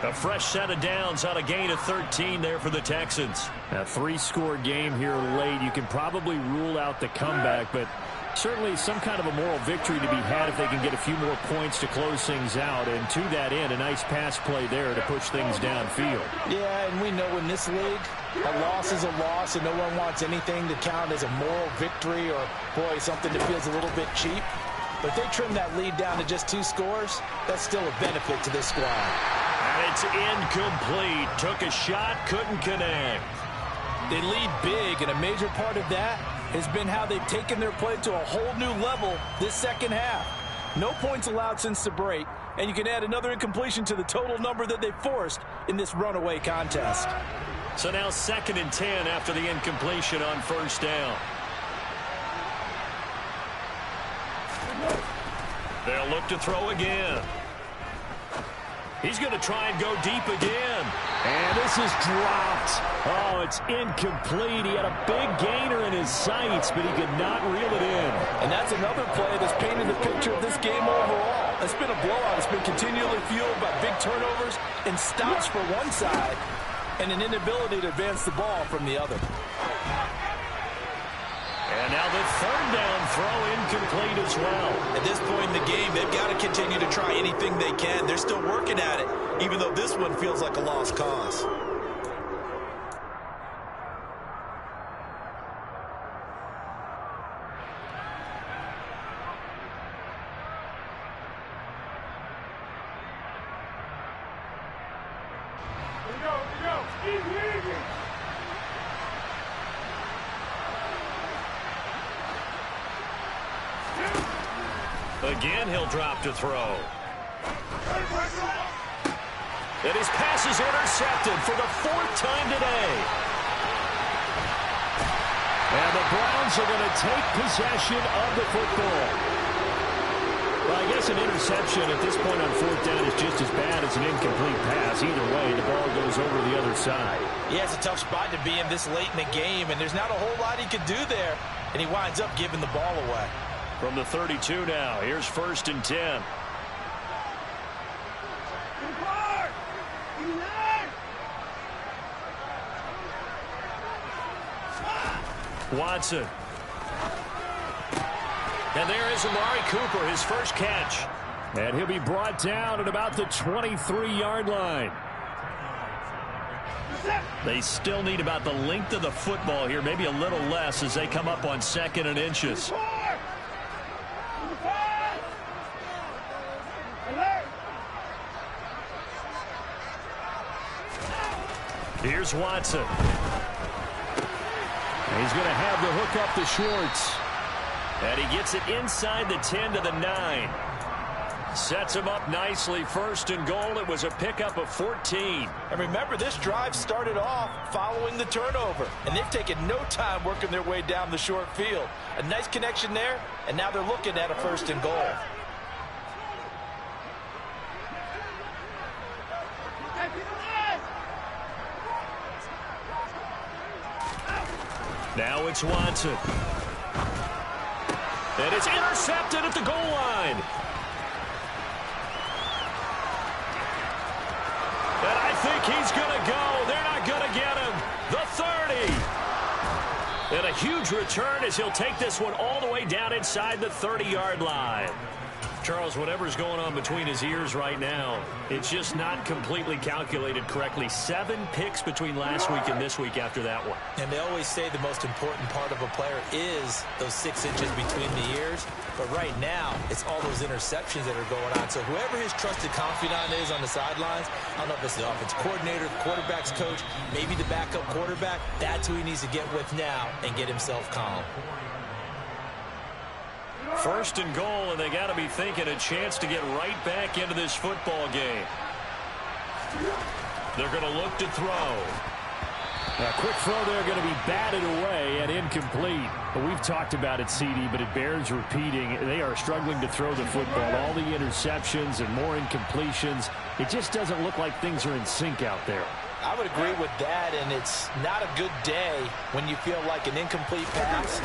A fresh set of downs on a gain of 13 there for the Texans. A 3-score game here late. You can probably rule out the comeback, but certainly some kind of a moral victory to be had if they can get a few more points to close things out. And to that end, a nice pass play there to push things downfield. Yeah, and we know in this league, a loss is a loss, and no one wants anything to count as a moral victory or, boy, something that feels a little bit cheap. But if they trim that lead down to just 2 scores, that's still a benefit to this squad. And it's incomplete. Took a shot, couldn't connect. They lead big, and a major part of that has been how they've taken their play to a whole new level this second half. No points allowed since the break, and you can add another incompletion to the total number that they forced in this runaway contest. So now 2nd and 10 after the incompletion on 1st down. They'll look to throw again. He's going to try and go deep again. And this is dropped. Oh, it's incomplete. He had a big gainer in his sights, but he could not reel it in. And that's another play that's painted the picture of this game overall. It's been a blowout. It's been continually fueled by big turnovers and stops for one side and an inability to advance the ball from the other. And now the 3rd down throw incomplete as well. At this point in the game, they've got to continue to try anything they can. They're still working at it, even though this one feels like a lost cause. Again, he'll drop to throw. And his pass is intercepted for the 4th time today. And the Browns are going to take possession of the football. Well, I guess an interception at this point on 4th down is just as bad as an incomplete pass. Either way, the ball goes over the other side. Yeah, it's a tough spot to be in this late in the game, and there's not a whole lot he could do there. And he winds up giving the ball away. From the 32 now, here's 1st and 10. Watson. And there is Amari Cooper, his first catch. And he'll be brought down at about the 23-yard line. They still need about the length of the football here, maybe a little less as they come up on 2nd and inches. Here's Watson. He's going to have the hook up to Schwartz. And he gets it inside the 10 to the 9. Sets him up nicely. 1st and goal. It was a pickup of 14. And remember, this drive started off following the turnover. And they've taken no time working their way down the short field. A nice connection there, and now they're looking at a 1st and goal. Now it's Watson. And it's intercepted at the goal line. And I think he's going to go. They're not going to get him. The 30. And a huge return as he'll take this one all the way down inside the 30-yard line. Charles, whatever's going on between his ears right now, it's just not completely calculated correctly. 7 picks between last week and this week after that one. And they always say the most important part of a player is those 6 inches between the ears. But right now, it's all those interceptions that are going on. So whoever his trusted confidant is on the sidelines, I don't know if it's the offense coordinator, the quarterback's coach, maybe the backup quarterback, that's who he needs to get with now and get himself calm. 1st and goal, and they got to be thinking a chance to get right back into this football game. They're going to look to throw. A quick throw there going to be batted away and incomplete. We've talked about it, CD, but it bears repeating. They are struggling to throw the football. All the interceptions and more incompletions. It just doesn't look like things are in sync out there. I would agree with that, and it's not a good day when you feel like an incomplete pass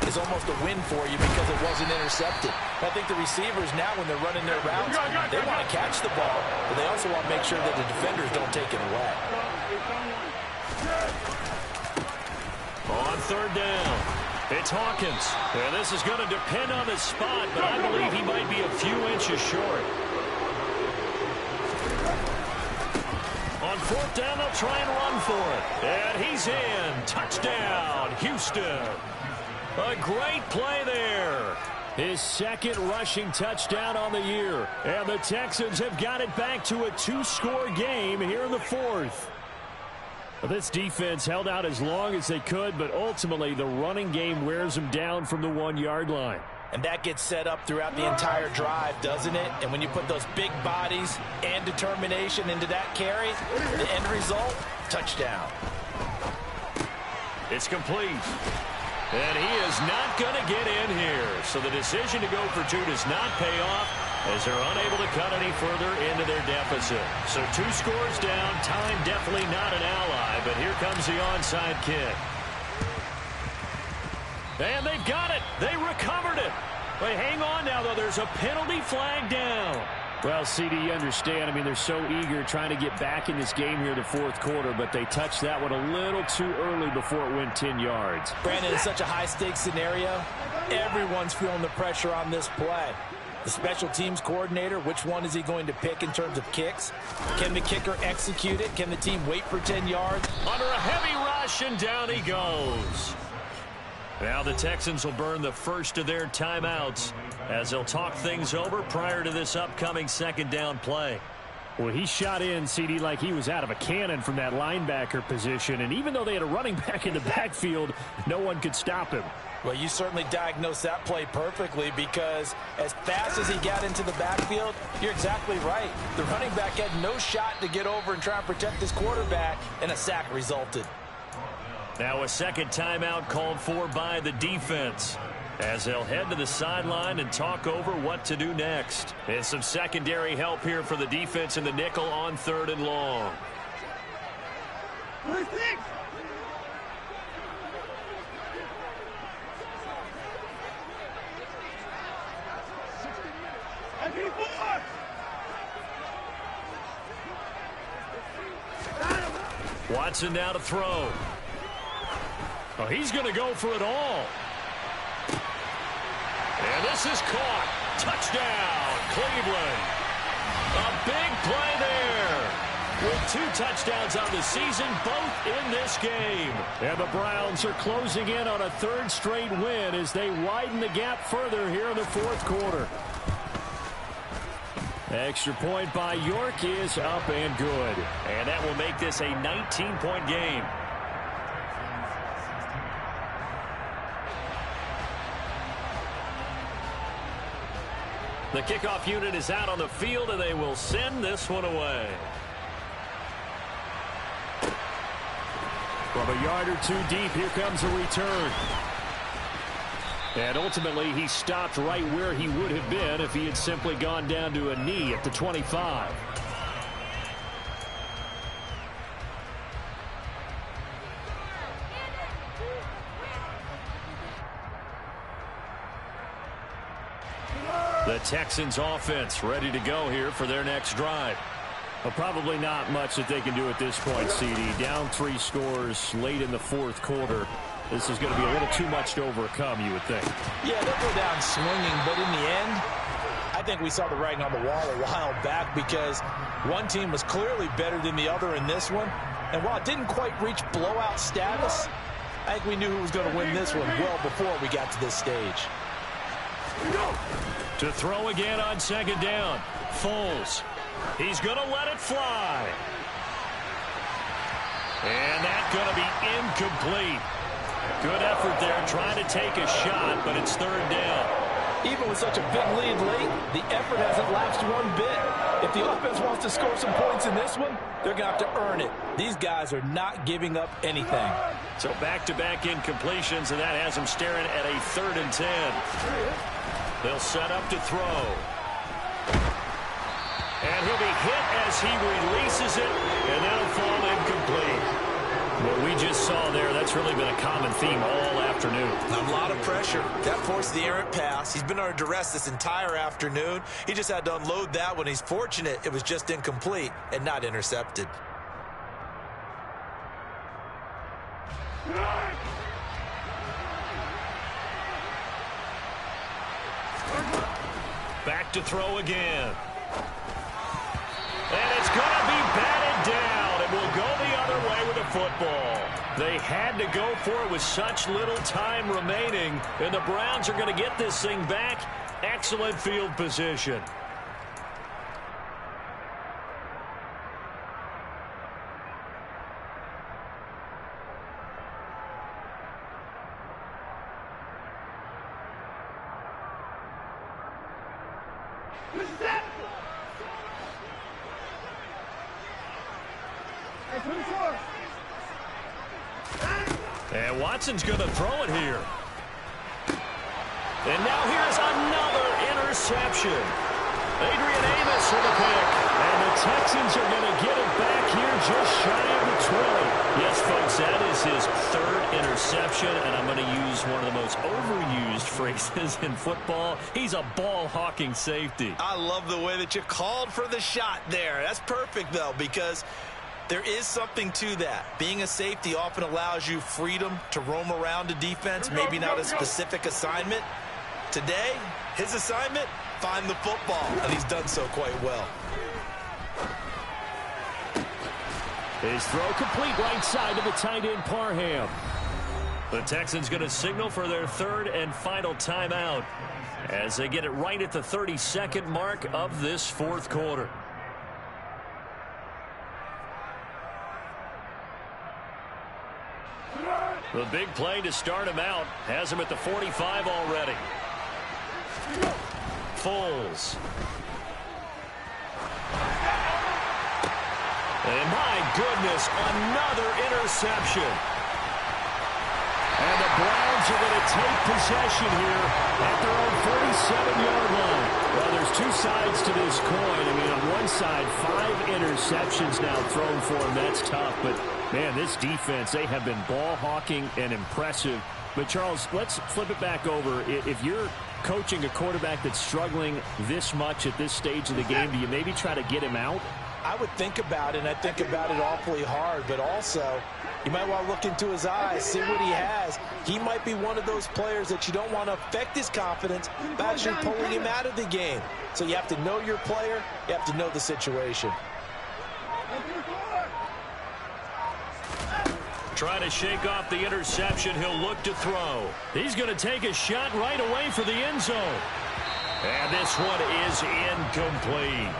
is almost a win for you because it wasn't intercepted. I think the receivers now, when they're running their routes, they want to catch the ball, but they also want to make sure that the defenders don't take it away. On 3rd down, it's Hawkins. And this is going to depend on the spot, but I believe he might be a few inches short. On 4th down, they'll try and run for it. And he's in. Touchdown, Houston. A great play there. His second rushing touchdown on the year. And the Texans have got it back to a 2-score game here in the fourth. This defense held out as long as they could, but ultimately the running game wears them down from the 1-yard line. And that gets set up throughout the entire drive, doesn't it? And when you put those big bodies and determination into that carry, the end result, touchdown. It's complete. And he is not going to get in here. So the decision to go for 2 does not pay off as they're unable to cut any further into their deficit. So 2 scores down. Time definitely not an ally, but here comes the onside kick. And they've got it. They recovered it. But hang on now, though. There's a penalty flag down. Well, CD, you understand. I mean, they're so eager trying to get back in this game here in the fourth quarter, but they touched that one a little too early before it went 10 yards. Brandon, it's such a high-stakes scenario. Everyone's feeling the pressure on this play. The special teams coordinator, which one is he going to pick in terms of kicks? Can the kicker execute it? Can the team wait for 10 yards? Under a heavy rush, and down he goes. Now the Texans will burn the first of their timeouts as they'll talk things over prior to this upcoming second down play. Well, he shot in, CD, like he was out of a cannon from that linebacker position. And even though they had a running back in the backfield, no one could stop him. Well, you certainly diagnosed that play perfectly because as fast as he got into the backfield, you're exactly right. The running back had no shot to get over and try and protect his quarterback, and a sack resulted. Now a second timeout called for by the defense as they'll head to the sideline and talk over what to do next. And some secondary help here for the defense in the nickel on 3rd and long. Watson now to throw. Oh, he's going to go for it all. And this is caught. Touchdown, Cleveland. A big play there. With 2 touchdowns on the season, both in this game. And the Browns are closing in on a 3rd straight win as they widen the gap further here in the fourth quarter. Extra point by York is up and good. And that will make this a 19-point game. The kickoff unit is out on the field, and they will send this one away. From a yard or 2 deep, here comes a return. And ultimately, he stopped right where he would have been if he had simply gone down to a knee at the 25. The Texans offense ready to go here for their next drive. Well, probably not much that they can do at this point, CD. Down 3 scores late in the fourth quarter. This is going to be a little too much to overcome, you would think. Yeah, they'll go down swinging, but in the end, I think we saw the writing on the wall a while back because one team was clearly better than the other in this one. And while it didn't quite reach blowout status, I think we knew who was going to win this one well before we got to this stage. To throw again on second down. Foles. He's going to let it fly. And that's going to be incomplete. Good effort there trying to take a shot, but it's 3rd down. Even with such a big lead late, the effort hasn't lapsed one bit. If the offense wants to score some points in this one, they're going to have to earn it. These guys are not giving up anything. So back-to-back incompletions, and that has them staring at a 3rd and 10. They'll set up to throw. And he'll be hit as he releases it, and that'll fall incomplete. What we just saw there, that's really been a common theme all afternoon. A lot of pressure. That forced the errant pass. He's been under duress this entire afternoon. He just had to unload that one. He's fortunate it was just incomplete and not intercepted. Back to throw again. And it's going to be batted down. It will go the other way with the football. They had to go for it with such little time remaining, and the Browns are going to get this thing back. Excellent field position. And Watson's going to throw it here. And now here's another interception. Adrian Amos for the pick. And the Texans are going to get it back here just shy of the 20. Yes, folks, that is his third interception, and I'm going to use one of the most overused phrases in football. He's a ball-hawking safety. I love the way that you called for the shot there. That's perfect, though, because there is something to that. Being a safety often allows you freedom to roam around a defense, maybe not a specific assignment. Today, his assignment, find the football, and he's done so quite well. His throw complete right side to the tight end, Parham. The Texans going to signal for their third and final timeout as they get it right at the 32nd mark of this fourth quarter. The big play to start him out has him at the 45 already. Foles. And my goodness, another interception. And the Browns are going to take possession here at their own 47-yard line. Well, there's two sides to this coin. I mean, on one side, 5 interceptions now thrown for him. That's tough. But, man, this defense, they have been ball-hawking and impressive. But, Charles, let's flip it back over. If you're coaching a quarterback that's struggling this much at this stage of the game, do you maybe try to get him out? I would think about it, and I think about it awfully hard, but also you might want to look into his eyes, see what he has. He might be one of those players that you don't want to affect his confidence by actually pulling him out of the game. So you have to know your player, you have to know the situation. Trying to shake off the interception, he'll look to throw. He's going to take a shot right away for the end zone. And this one is incomplete.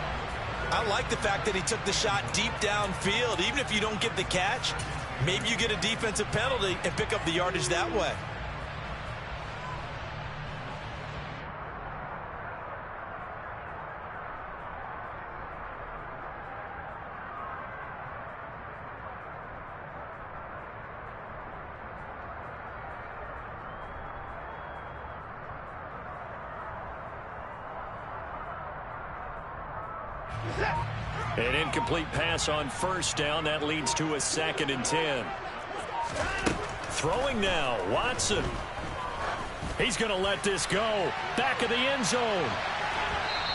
I like the fact that he took the shot deep downfield. Even if you don't get the catch, maybe you get a defensive penalty and pick up the yardage that way. An incomplete pass on first down. That leads to a 2nd and 10. Throwing now, Watson. He's going to let this go. Back of the end zone.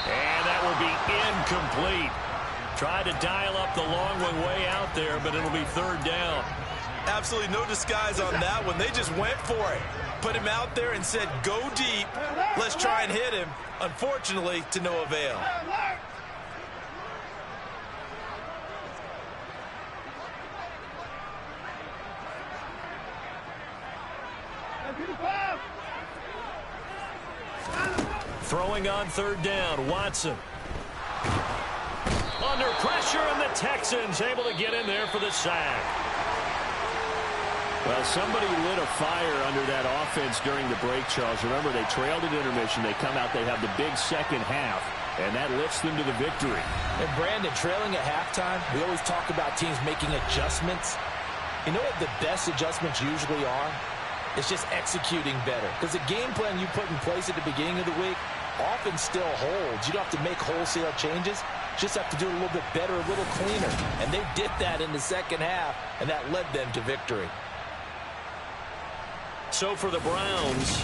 And that will be incomplete. Tried to dial up the long one way out there, but it'll be 3rd down. Absolutely no disguise on that one. They just went for it. Put him out there and said, go deep. Let's try and hit him. Unfortunately, to no avail. Throwing on 3rd down, Watson. Under pressure, and the Texans able to get in there for the sack. Well, somebody lit a fire under that offense during the break, Charles. Remember, they trailed at intermission. They come out, they have the big second half, and that lifts them to the victory. And, Brandon, trailing at halftime, we always talk about teams making adjustments. You know what the best adjustments usually are? It's just executing better. Because the game plan you put in place at the beginning of the week often still holds. You don't have to make wholesale changes. You just have to do it a little bit better, a little cleaner. And they did that in the second half, and that led them to victory. So for the Browns,